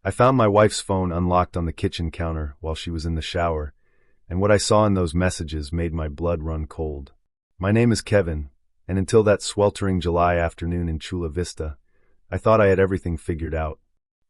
I found my wife's phone unlocked on the kitchen counter while she was in the shower, and what I saw in those messages made my blood run cold. My name is Kevin, and until that sweltering July afternoon in Chula Vista, I thought I had everything figured out.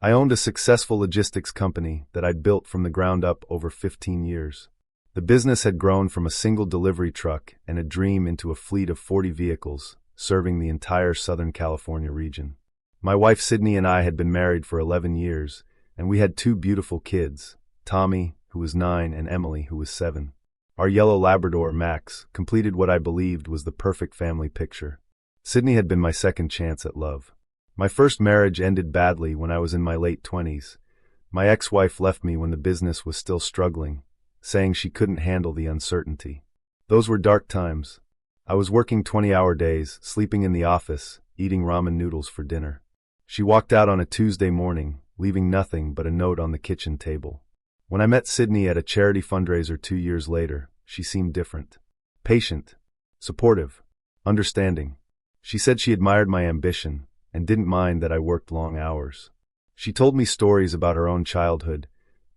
I owned a successful logistics company that I'd built from the ground up over 15 years. The business had grown from a single delivery truck and a dream into a fleet of 40 vehicles, serving the entire Southern California region. My wife Sidney and I had been married for 11 years, and we had 2 beautiful kids, Tommy, who was 9, and Emily, who was 7. Our yellow Labrador, Max, completed what I believed was the perfect family picture. Sidney had been my second chance at love. My first marriage ended badly when I was in my late 20s. My ex-wife left me when the business was still struggling, saying she couldn't handle the uncertainty. Those were dark times. I was working 20-hour days, sleeping in the office, eating ramen noodles for dinner. She walked out on a Tuesday morning, leaving nothing but a note on the kitchen table. When I met Sidney at a charity fundraiser 2 years later, she seemed different. Patient, supportive, understanding. She said she admired my ambition and didn't mind that I worked long hours. She told me stories about her own childhood,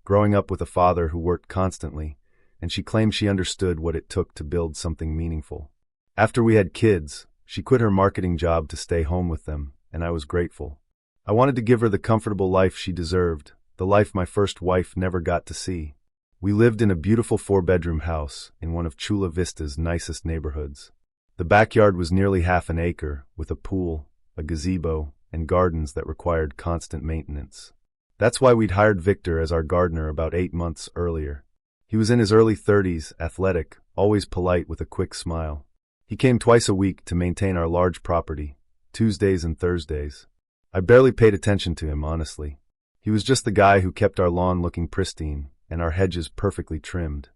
growing up with a father who worked constantly, and she claimed she understood what it took to build something meaningful. After we had kids, she quit her marketing job to stay home with them, and I was grateful. I wanted to give her the comfortable life she deserved, the life my first wife never got to see. We lived in a beautiful 4-bedroom house in one of Chula Vista's nicest neighborhoods. The backyard was nearly half an acre, with a pool, a gazebo, and gardens that required constant maintenance. That's why we'd hired Victor as our gardener about 8 months earlier. He was in his early 30s, athletic, always polite with a quick smile. He came twice a week to maintain our large property, Tuesdays and Thursdays. I barely paid attention to him, honestly. He was just the guy who kept our lawn looking pristine and our hedges perfectly trimmed.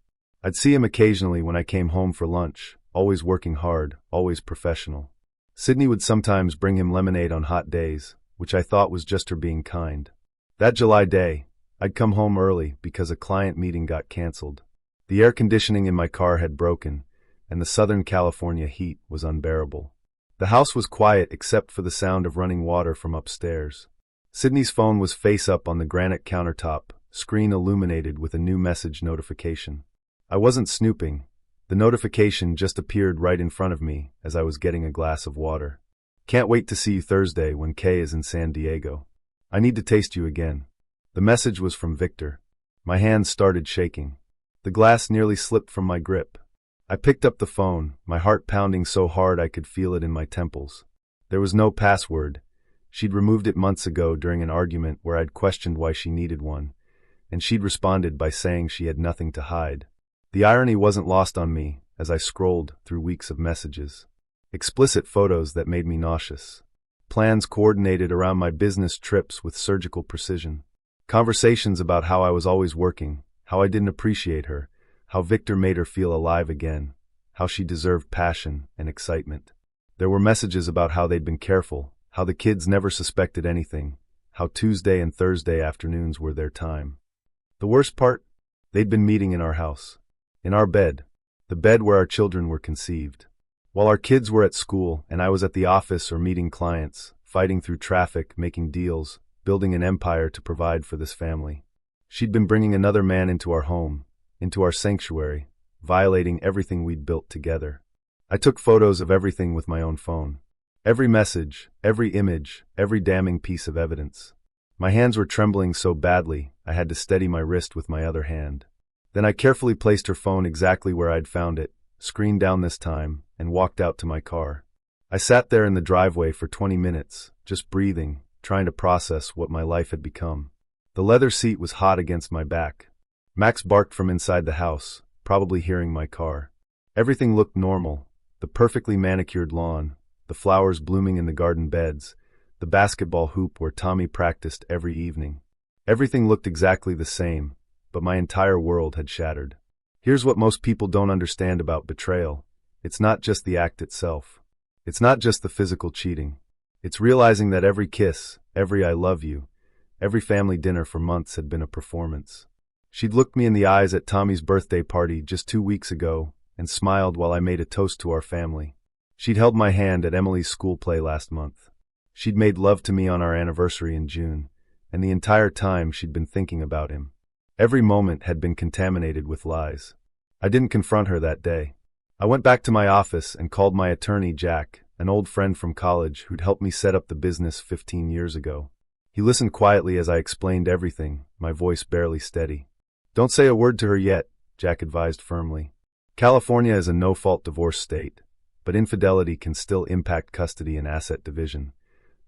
I'd see him occasionally when I came home for lunch, always working hard, always professional. Sidney would sometimes bring him lemonade on hot days, which I thought was just her being kind. That July day, I'd come home early because a client meeting got canceled. The air conditioning in my car had broken, and the Southern California heat was unbearable. The house was quiet except for the sound of running water from upstairs. Sidney's phone was face up on the granite countertop, screen illuminated with a new message notification. I wasn't snooping. The notification just appeared right in front of me as I was getting a glass of water. Can't wait to see you Thursday when Kay is in San Diego. I need to taste you again. The message was from Victor. My hands started shaking. The glass nearly slipped from my grip. I picked up the phone, my heart pounding so hard I could feel it in my temples. There was no password. She'd removed it months ago during an argument where I'd questioned why she needed one, and she'd responded by saying she had nothing to hide. The irony wasn't lost on me as I scrolled through weeks of messages. Explicit photos that made me nauseous. Plans coordinated around my business trips with surgical precision. Conversations about how I was always working, how I didn't appreciate her, how Victor made her feel alive again, how she deserved passion and excitement. There were messages about how they'd been careful, how the kids never suspected anything, how Tuesday and Thursday afternoons were their time. The worst part? They'd been meeting in our house. In our bed. The bed where our children were conceived. While our kids were at school and I was at the office or meeting clients, fighting through traffic, making deals, building an empire to provide for this family. She'd been bringing another man into our home, into our sanctuary, violating everything we'd built together. I took photos of everything with my own phone. Every message, every image, every damning piece of evidence. My hands were trembling so badly, I had to steady my wrist with my other hand. Then I carefully placed her phone exactly where I'd found it, screen down this time, and walked out to my car. I sat there in the driveway for 20 minutes, just breathing, trying to process what my life had become. The leather seat was hot against my back. Max barked from inside the house, probably hearing my car. Everything looked normal. The perfectly manicured lawn, the flowers blooming in the garden beds, the basketball hoop where Tommy practiced every evening. Everything looked exactly the same, but my entire world had shattered. Here's what most people don't understand about betrayal. It's not just the act itself. It's not just the physical cheating. It's realizing that every kiss, every I love you, every family dinner for months had been a performance. She'd looked me in the eyes at Tommy's birthday party just 2 weeks ago and smiled while I made a toast to our family. She'd held my hand at Emily's school play last month. She'd made love to me on our anniversary in June, and the entire time she'd been thinking about him. Every moment had been contaminated with lies. I didn't confront her that day. I went back to my office and called my attorney, Jack, an old friend from college who'd helped me set up the business 15 years ago. He listened quietly as I explained everything, my voice barely steady. "Don't say a word to her yet," Jack advised firmly. "California is a no-fault divorce state, but infidelity can still impact custody and asset division,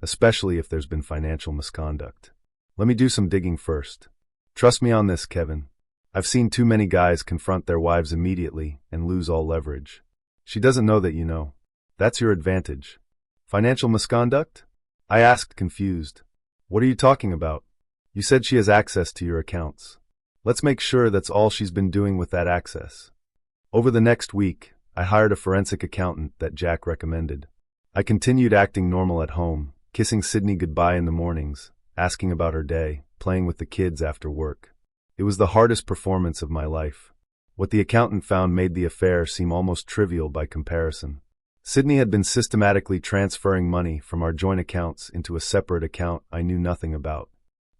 especially if there's been financial misconduct. Let me do some digging first. Trust me on this, Kevin. I've seen too many guys confront their wives immediately and lose all leverage. She doesn't know that you know. That's your advantage." "Financial misconduct?" I asked, confused. "What are you talking about? You said she has access to your accounts. Let's make sure that's all she's been doing with that access." Over the next week, I hired a forensic accountant that Jack recommended. I continued acting normal at home, kissing Sidney goodbye in the mornings, asking about her day, playing with the kids after work. It was the hardest performance of my life. What the accountant found made the affair seem almost trivial by comparison. Sidney had been systematically transferring money from our joint accounts into a separate account I knew nothing about.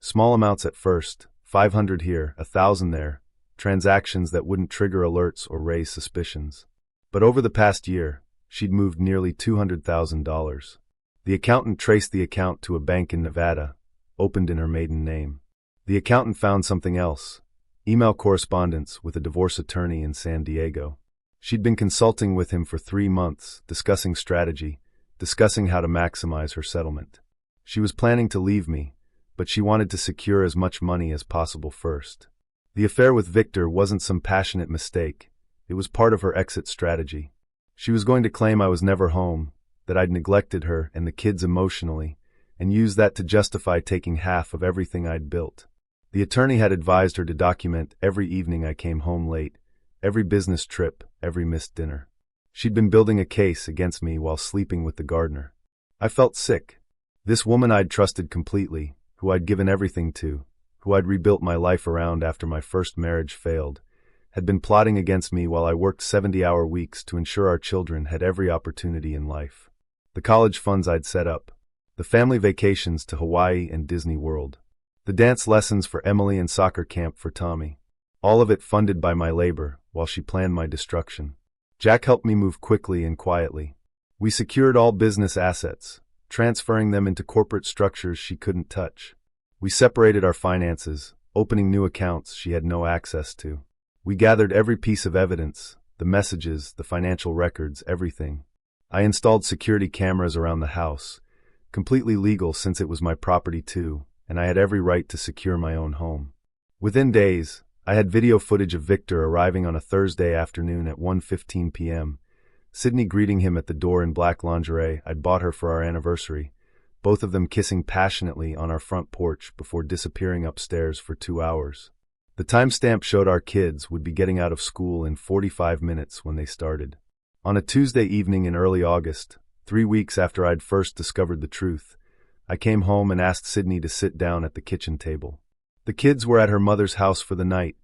Small amounts at first, 500 here, 1,000 there, transactions that wouldn't trigger alerts or raise suspicions. But over the past year, she'd moved nearly $200,000. The accountant traced the account to a bank in Nevada, opened in her maiden name. The accountant found something else: email correspondence with a divorce attorney in San Diego. She'd been consulting with him for 3 months, discussing strategy, discussing how to maximize her settlement. She was planning to leave me, but she wanted to secure as much money as possible first. The affair with Victor wasn't some passionate mistake. It was part of her exit strategy. She was going to claim I was never home, that I'd neglected her and the kids emotionally, and use that to justify taking half of everything I'd built. The attorney had advised her to document every evening I came home late, every business trip, every missed dinner. She'd been building a case against me while sleeping with the gardener. I felt sick. This woman I'd trusted completely, who I'd given everything to, who I'd rebuilt my life around after my first marriage failed, had been plotting against me while I worked 70-hour weeks to ensure our children had every opportunity in life. The college funds I'd set up, the family vacations to Hawaii and Disney World, the dance lessons for Emily and soccer camp for Tommy, all of it funded by my labor while she planned my destruction. Jack helped me move quickly and quietly. We secured all business assets, transferring them into corporate structures she couldn't touch. We separated our finances, opening new accounts she had no access to. We gathered every piece of evidence, the messages, the financial records, everything. I installed security cameras around the house, completely legal since it was my property too, and I had every right to secure my own home. Within days, I had video footage of Victor arriving on a Thursday afternoon at 1:15 p.m., Sidney greeting him at the door in black lingerie I'd bought her for our anniversary, both of them kissing passionately on our front porch before disappearing upstairs for 2 hours. The timestamp showed our kids would be getting out of school in 45 minutes when they started. On a Tuesday evening in early August, 3 weeks after I'd first discovered the truth, I came home and asked Sidney to sit down at the kitchen table. The kids were at her mother's house for the night.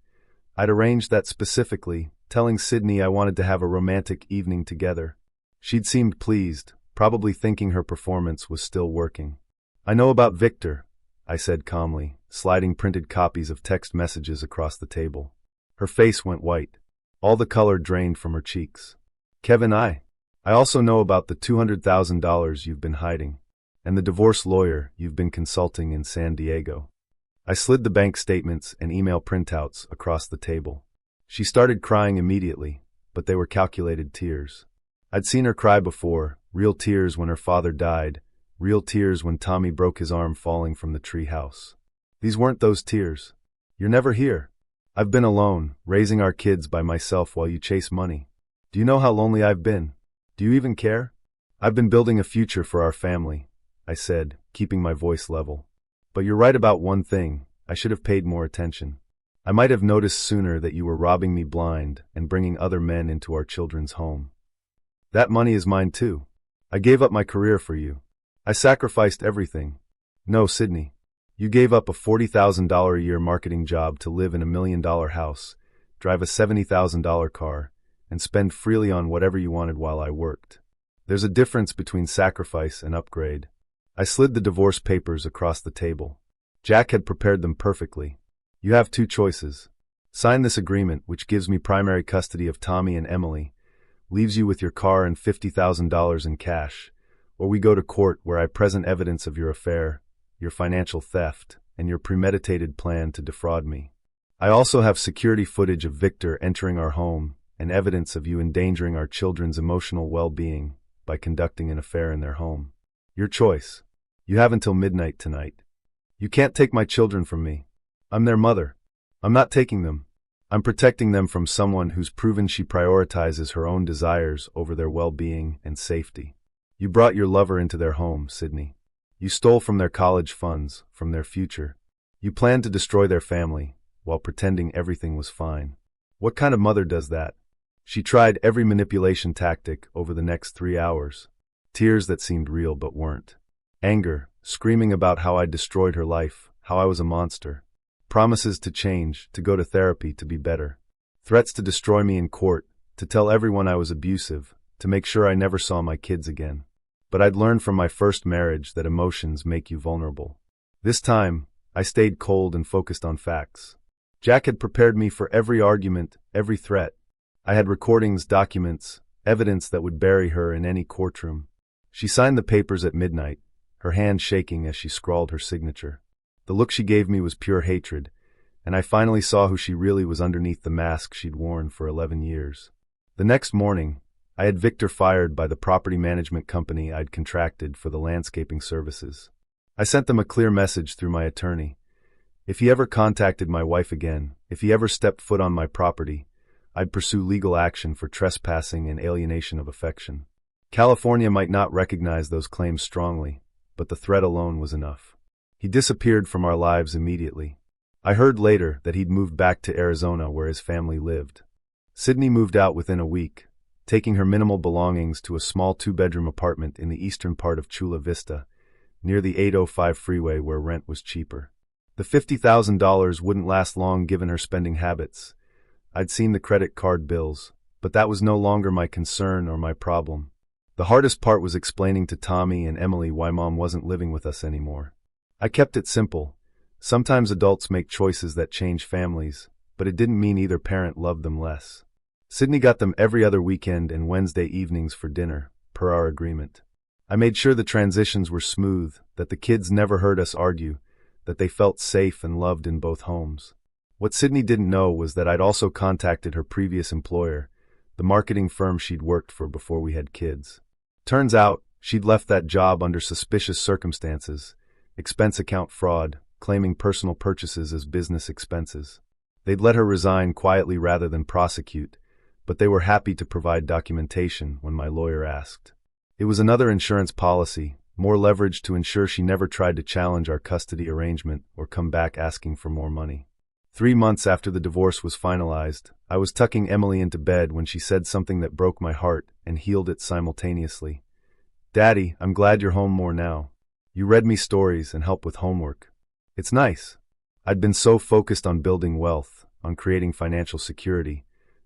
I'd arranged that specifically, telling Sidney I wanted to have a romantic evening together. She'd seemed pleased, probably thinking her performance was still working. "I know about Victor," I said calmly, sliding printed copies of text messages across the table. Her face went white. All the color drained from her cheeks. "Kevin, I also know about the $200,000 you've been hiding, and the divorce lawyer you've been consulting in San Diego." I slid the bank statements and email printouts across the table. She started crying immediately, but they were calculated tears. I'd seen her cry before, real tears when her father died, real tears when Tommy broke his arm falling from the tree house. These weren't those tears. "You're never here. I've been alone, raising our kids by myself while you chase money. Do you know how lonely I've been? Do you even care? I've been building a future for our family," I said, keeping my voice level. "But you're right about one thing. I should have paid more attention. I might have noticed sooner that you were robbing me blind and bringing other men into our children's home. That money is mine too. I gave up my career for you. I sacrificed everything. No, Sidney. You gave up a $40,000 a year marketing job to live in a $1 million house, drive a $70,000 car, and spend freely on whatever you wanted while I worked. There's a difference between sacrifice and upgrade." I slid the divorce papers across the table. Jack had prepared them perfectly. You have two choices. Sign this agreement, which gives me primary custody of Tommy and Emily, leaves you with your car and $50,000 in cash, or we go to court where I present evidence of your affair, your financial theft, and your premeditated plan to defraud me. I also have security footage of Victor entering our home and evidence of you endangering our children's emotional well-being by conducting an affair in their home. Your choice. You have until midnight tonight. You can't take my children from me. I'm their mother. I'm not taking them. I'm protecting them from someone who's proven she prioritizes her own desires over their well-being and safety. You brought your lover into their home, Sidney. You stole from their college funds, from their future. You planned to destroy their family, while pretending everything was fine. What kind of mother does that? She tried every manipulation tactic over the next 3 hours. Tears that seemed real but weren't. Anger, screaming about how I destroyed her life, how I was a monster. Promises to change, to go to therapy, to be better. Threats to destroy me in court, to tell everyone I was abusive, to make sure I never saw my kids again. But I'd learned from my first marriage that emotions make you vulnerable. This time, I stayed cold and focused on facts. Jack had prepared me for every argument, every threat. I had recordings, documents, evidence that would bury her in any courtroom. She signed the papers at midnight, her hand shaking as she scrawled her signature. The look she gave me was pure hatred, and I finally saw who she really was underneath the mask she'd worn for 11 years. The next morning, I had Victor fired by the property management company I'd contracted for the landscaping services. I sent them a clear message through my attorney. If he ever contacted my wife again, if he ever stepped foot on my property, I'd pursue legal action for trespassing and alienation of affection. California might not recognize those claims strongly, but the threat alone was enough. He disappeared from our lives immediately. I heard later that he'd moved back to Arizona where his family lived. Sidney moved out within a week, taking her minimal belongings to a small 2-bedroom apartment in the eastern part of Chula Vista, near the 805 freeway where rent was cheaper. The $50,000 wouldn't last long given her spending habits. I'd seen the credit card bills, but that was no longer my concern or my problem. The hardest part was explaining to Tommy and Emily why Mom wasn't living with us anymore. I kept it simple. Sometimes adults make choices that change families, but it didn't mean either parent loved them less. Sidney got them every other weekend and Wednesday evenings for dinner, per our agreement. I made sure the transitions were smooth, that the kids never heard us argue, that they felt safe and loved in both homes. What Sidney didn't know was that I'd also contacted her previous employer, the marketing firm she'd worked for before we had kids. Turns out, she'd left that job under suspicious circumstances, expense account fraud, claiming personal purchases as business expenses. They'd let her resign quietly rather than prosecute, but they were happy to provide documentation when my lawyer asked. It was another insurance policy, more leverage to ensure she never tried to challenge our custody arrangement or come back asking for more money. 3 months after the divorce was finalized, I was tucking Emily into bed when she said something that broke my heart and healed it simultaneously. "Daddy, I'm glad you're home more now. You read me stories and help with homework. It's nice." I'd been so focused on building wealth, on creating financial security,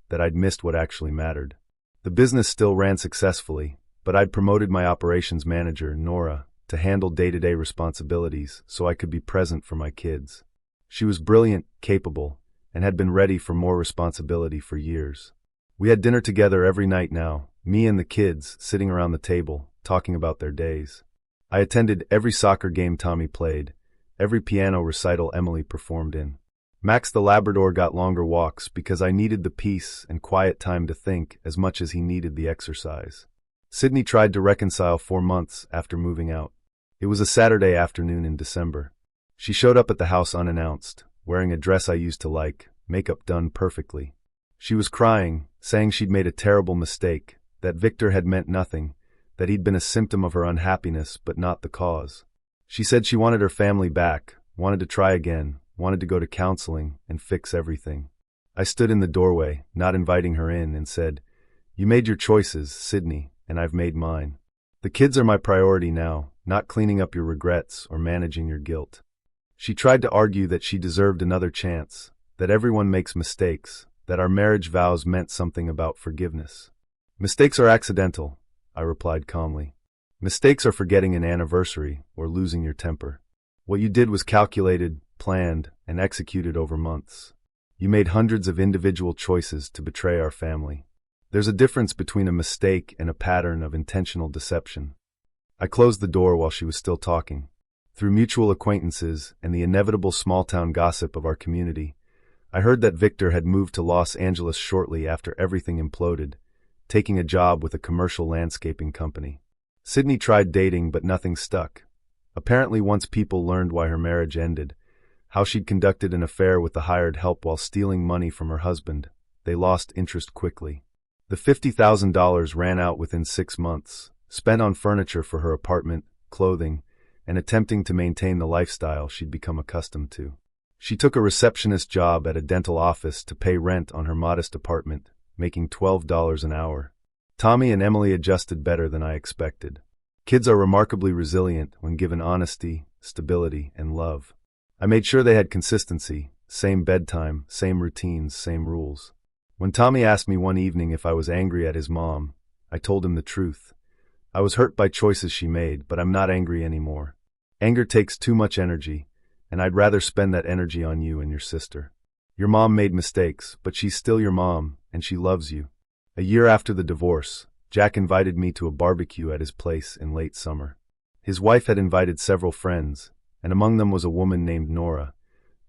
that I'd missed what actually mattered. The business still ran successfully, but I'd promoted my operations manager, Nora, to handle day-to-day responsibilities so I could be present for my kids. She was brilliant, capable, and had been ready for more responsibility for years. We had dinner together every night now, me and the kids sitting around the table, talking about their days. I attended every soccer game Tommy played, every piano recital Emily performed in. Max the Labrador got longer walks because I needed the peace and quiet time to think as much as he needed the exercise. Sidney tried to reconcile 4 months after moving out. It was a Saturday afternoon in December. She showed up at the house unannounced, wearing a dress I used to like, makeup done perfectly. She was crying, saying she'd made a terrible mistake, that Victor had meant nothing, that he'd been a symptom of her unhappiness but not the cause. She said she wanted her family back, wanted to try again, wanted to go to counseling and fix everything. I stood in the doorway, not inviting her in, and said, "You made your choices, Sidney, and I've made mine. The kids are my priority now, not cleaning up your regrets or managing your guilt." She tried to argue that she deserved another chance, that everyone makes mistakes, that our marriage vows meant something about forgiveness. "Mistakes are accidental," I replied calmly. "Mistakes are forgetting an anniversary or losing your temper. What you did was calculated, planned, and executed over months. You made hundreds of individual choices to betray our family. There's a difference between a mistake and a pattern of intentional deception. I closed the door while she was still talking. Through mutual acquaintances and the inevitable small-town gossip of our community, I heard that Victor had moved to Los Angeles shortly after everything imploded, taking a job with a commercial landscaping company. Sidney tried dating, but nothing stuck. Apparently, once people learned why her marriage ended, how she'd conducted an affair with the hired help while stealing money from her husband, they lost interest quickly. The $50,000 ran out within 6 months, spent on furniture for her apartment, clothing, and attempting to maintain the lifestyle she'd become accustomed to. She took a receptionist job at a dental office to pay rent on her modest apartment, making $12 an hour. Tommy and Emily adjusted better than I expected. Kids are remarkably resilient when given honesty, stability, and love. I made sure they had consistency, same bedtime, same routines, same rules. When Tommy asked me one evening if I was angry at his mom, I told him the truth. I was hurt by choices she made, but I'm not angry anymore. Anger takes too much energy, and I'd rather spend that energy on you and your sister. Your mom made mistakes, but she's still your mom, and she loves you. A year after the divorce, Jack invited me to a barbecue at his place in late summer. His wife had invited several friends, and among them was a woman named Nora,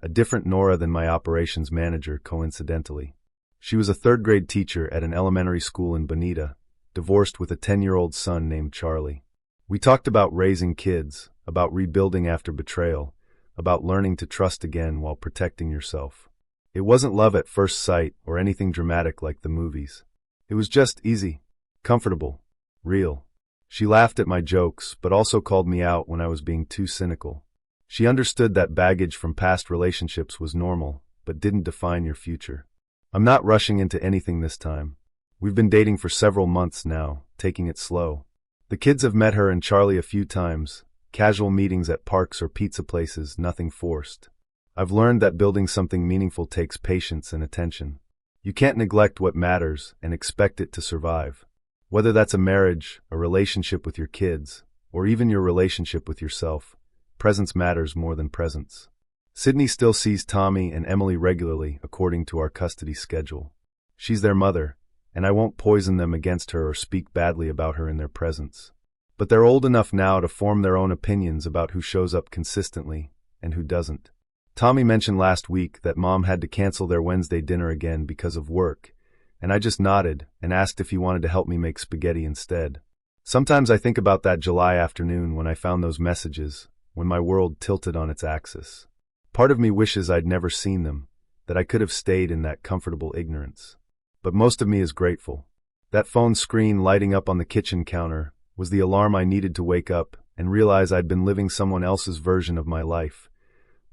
a different Nora than my operations manager, coincidentally. She was a third-grade teacher at an elementary school in Bonita, divorced with a 10-year-old son named Charlie. We talked about raising kids, about rebuilding after betrayal, about learning to trust again while protecting yourself. It wasn't love at first sight or anything dramatic like the movies. It was just easy, comfortable, real. She laughed at my jokes, but also called me out when I was being too cynical. She understood that baggage from past relationships was normal, but didn't define your future. I'm not rushing into anything this time. We've been dating for several months now, taking it slow. The kids have met her and Charlie a few times, casual meetings at parks or pizza places, nothing forced. I've learned that building something meaningful takes patience and attention. You can't neglect what matters and expect it to survive. Whether that's a marriage, a relationship with your kids, or even your relationship with yourself, presence matters more than presence. Sidney still sees Tommy and Emily regularly according to our custody schedule. She's their mother, and I won't poison them against her or speak badly about her in their presence. But they're old enough now to form their own opinions about who shows up consistently and who doesn't. Tommy mentioned last week that Mom had to cancel their Wednesday dinner again because of work, and I just nodded and asked if he wanted to help me make spaghetti instead. Sometimes I think about that July afternoon when I found those messages, when my world tilted on its axis. Part of me wishes I'd never seen them, that I could have stayed in that comfortable ignorance. But most of me is grateful. That phone screen lighting up on the kitchen counter was the alarm I needed to wake up and realize I'd been living someone else's version of my life,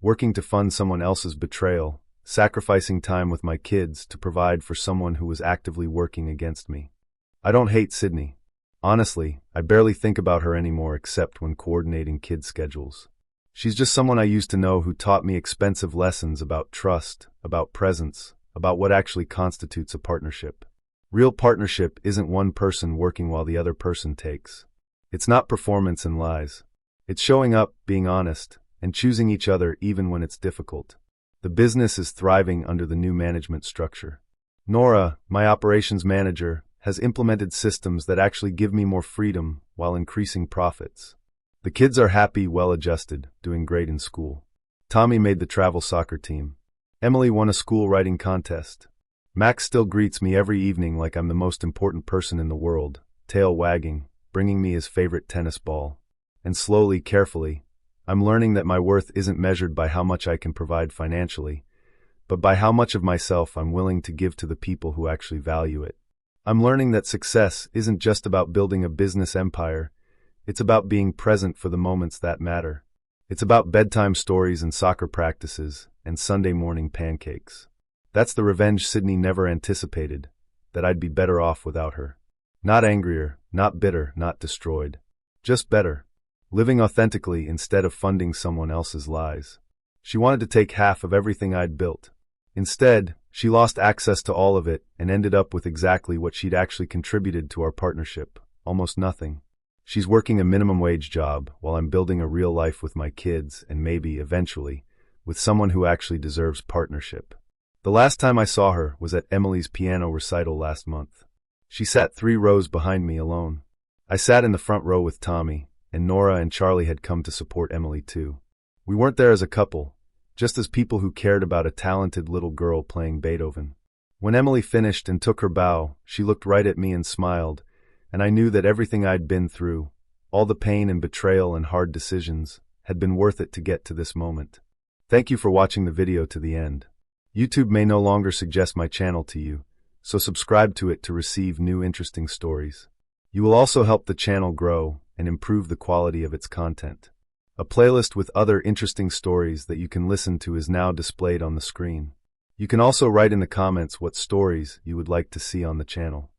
working to fund someone else's betrayal, sacrificing time with my kids to provide for someone who was actively working against me. I don't hate Sidney. Honestly, I barely think about her anymore except when coordinating kids' schedules. She's just someone I used to know who taught me expensive lessons about trust, about presence, about what actually constitutes a partnership. Real partnership isn't one person working while the other person takes. It's not performance and lies. It's showing up, being honest, and choosing each other even when it's difficult. The business is thriving under the new management structure. Nora, my operations manager, has implemented systems that actually give me more freedom while increasing profits. The kids are happy, well-adjusted, doing great in school. Tommy made the travel soccer team. Emily won a school writing contest. Max still greets me every evening like I'm the most important person in the world, tail wagging, bringing me his favorite tennis ball. And slowly, carefully, I'm learning that my worth isn't measured by how much I can provide financially, but by how much of myself I'm willing to give to the people who actually value it. I'm learning that success isn't just about building a business empire, it's about being present for the moments that matter. It's about bedtime stories and soccer practices and Sunday morning pancakes. That's the revenge Sidney never anticipated, that I'd be better off without her. Not angrier, not bitter, not destroyed. Just better. Living authentically instead of funding someone else's lies. She wanted to take half of everything I'd built. Instead, she lost access to all of it and ended up with exactly what she'd actually contributed to our partnership, almost nothing. She's working a minimum wage job while I'm building a real life with my kids and maybe, eventually, with someone who actually deserves partnership. The last time I saw her was at Emily's piano recital last month. She sat 3 rows behind me alone. I sat in the front row with Tommy, and Nora and Charlie had come to support Emily too. We weren't there as a couple, just as people who cared about a talented little girl playing Beethoven. When Emily finished and took her bow, she looked right at me and smiled, and I knew that everything I'd been through, all the pain and betrayal and hard decisions, had been worth it to get to this moment. Thank you for watching the video to the end. YouTube may no longer suggest my channel to you, so subscribe to it to receive new interesting stories. You will also help the channel grow and improve the quality of its content. A playlist with other interesting stories that you can listen to is now displayed on the screen. You can also write in the comments what stories you would like to see on the channel.